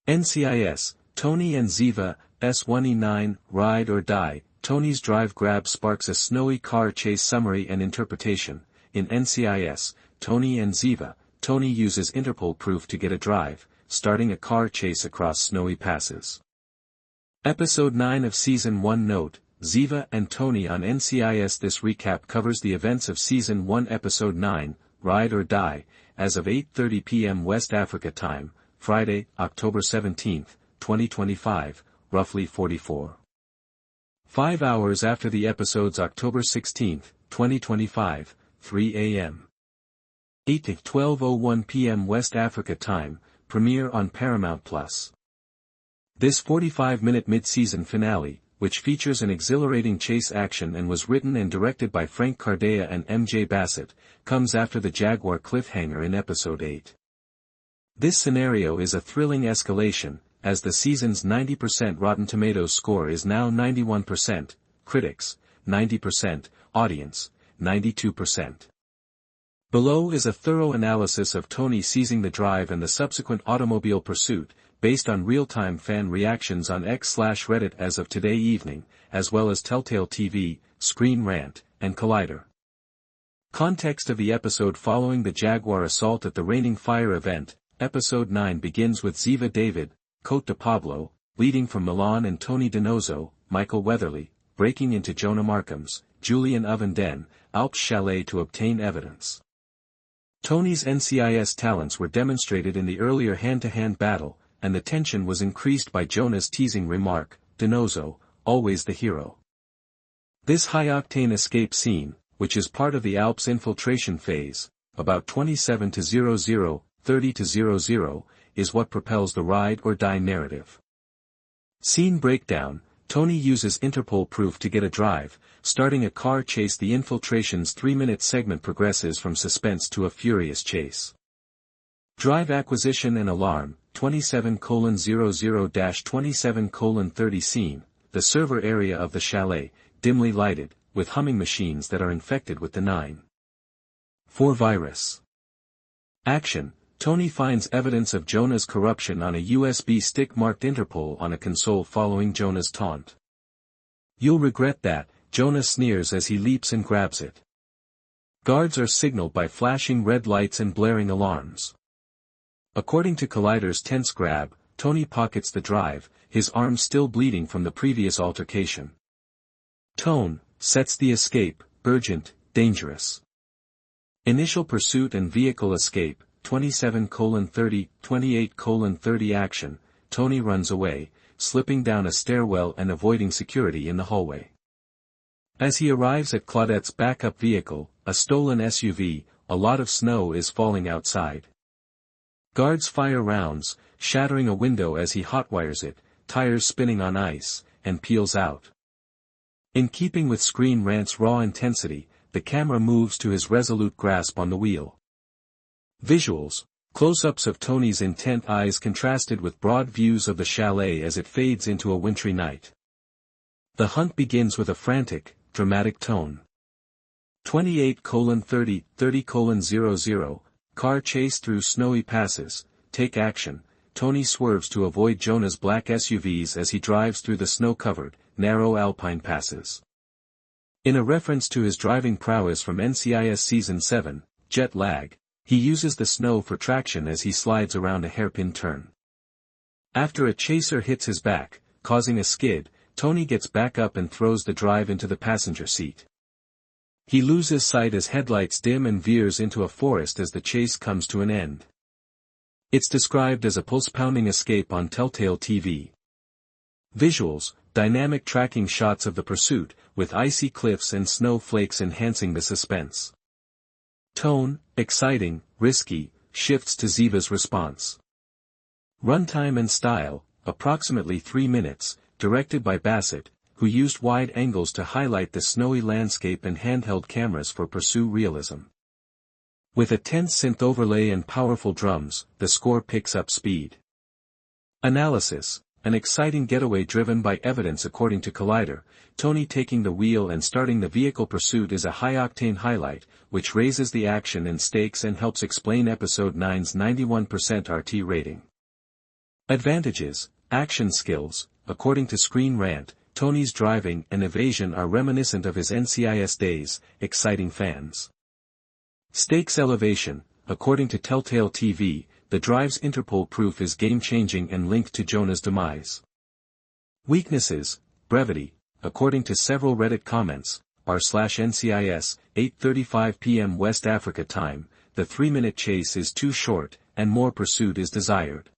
NCIS, Tony and Ziva S1 E9 Ride or Die. Tony's drive grab sparks a snowy car chase summary and interpretation. In NCIS, Tony and Ziva, Tony uses Interpol proof to get a drive, starting a car chase across snowy passes. Episode 9 of Season 1. Note, Ziva and Tony on NCIS. This recap covers the events of Season 1 Episode 9, Ride or Die, as of 8:30 p.m. West Africa Time, Friday, October 17, 2025, roughly 5 hours after the episode's October 16, 2025, 3 a.m. 8:12:01 p.m. West Africa Time, premiere on Paramount+. This 45-minute mid-season finale, which features an exhilarating chase action and was written and directed by Frank Cardea and M.J. Bassett, comes after the Jaguar cliffhanger in Episode 8. This scenario is a thrilling escalation, as the season's 90% Rotten Tomatoes score is now 91%, critics, 90%, audience, 92%. Below is a thorough analysis of Tony seizing the drive and the subsequent automobile pursuit, based on real-time fan reactions on X/Reddit as of today evening, as well as Telltale TV, Screen Rant, and Collider. Context of the episode. Following the Jaguar assault at the Raining Fire event, Episode 9 begins with Ziva David, Cote de Pablo, leading from Milan and Tony DiNozzo, Michael Weatherly, breaking into Jonah Markham's, Julian Ovenden, Alps chalet to obtain evidence. Tony's NCIS talents were demonstrated in the earlier hand-to-hand battle, and the tension was increased by Jonah's teasing remark, DiNozzo, always the hero. This high-octane escape scene, which is part of the Alps infiltration phase, about 27:00, 30:00, is what propels the ride or die narrative. Scene breakdown. Tony uses Interpol proof to get a drive, starting a car chase. The infiltration's 3-minute segment progresses from suspense to a furious chase. Drive acquisition and alarm, 27:00-27:30 Scene, the server area of the chalet, dimly lighted, with humming machines that are infected with the 9.4 virus. Action. Tony finds evidence of Jonah's corruption on a USB stick marked Interpol on a console following Jonah's taunt. "You'll regret that," Jonah sneers as he leaps and grabs it. Guards are signaled by flashing red lights and blaring alarms. According to Collider's tense grab, Tony pockets the drive, his arm still bleeding from the previous altercation. Tone sets the escape, urgent, dangerous. Initial pursuit and vehicle escape, 27:30, 28:30 Action. Tony runs away, slipping down a stairwell and avoiding security in the hallway. As he arrives at Claudette's backup vehicle, a stolen SUV, a lot of snow is falling outside. Guards fire rounds, shattering a window as he hotwires it, tires spinning on ice, and peels out. In keeping with Screen Rant's raw intensity, the camera moves to his resolute grasp on the wheel. Visuals, close-ups of Tony's intent eyes contrasted with broad views of the chalet as it fades into a wintry night. The hunt begins with a frantic, dramatic tone. 28:30, 30:00, car chase through snowy passes, take action. Tony swerves to avoid Jonah's black SUVs as he drives through the snow-covered, narrow alpine passes. In a reference to his driving prowess from NCIS Season 7, Jet Lag, he uses the snow for traction as he slides around a hairpin turn. After a chaser hits his back, causing a skid, Tony gets back up and throws the drive into the passenger seat. He loses sight as headlights dim and veers into a forest as the chase comes to an end. It's described as a pulse-pounding escape on Telltale TV. Visuals, dynamic tracking shots of the pursuit, with icy cliffs and snow flakes enhancing the suspense. Tone, exciting, risky, shifts to Ziva's response. Runtime and style, approximately 3 minutes, directed by Bassett, who used wide angles to highlight the snowy landscape and handheld cameras for pursue realism. With a tense synth overlay and powerful drums, the score picks up speed. Analysis. An exciting getaway driven by evidence. According to Collider, Tony taking the wheel and starting the vehicle pursuit is a high-octane highlight, which raises the action and stakes and helps explain Episode 9's 91% RT rating. Advantages: action skills. According to Screen Rant, Tony's driving and evasion are reminiscent of his NCIS days, exciting fans. Stakes elevation. According to Telltale TV, the drive's Interpol proof is game-changing and linked to Jonah's demise. Weaknesses: brevity. According to several Reddit comments, r/NCIS, 8:35 p.m. West Africa time, the 3-minute chase is too short, and more pursuit is desired.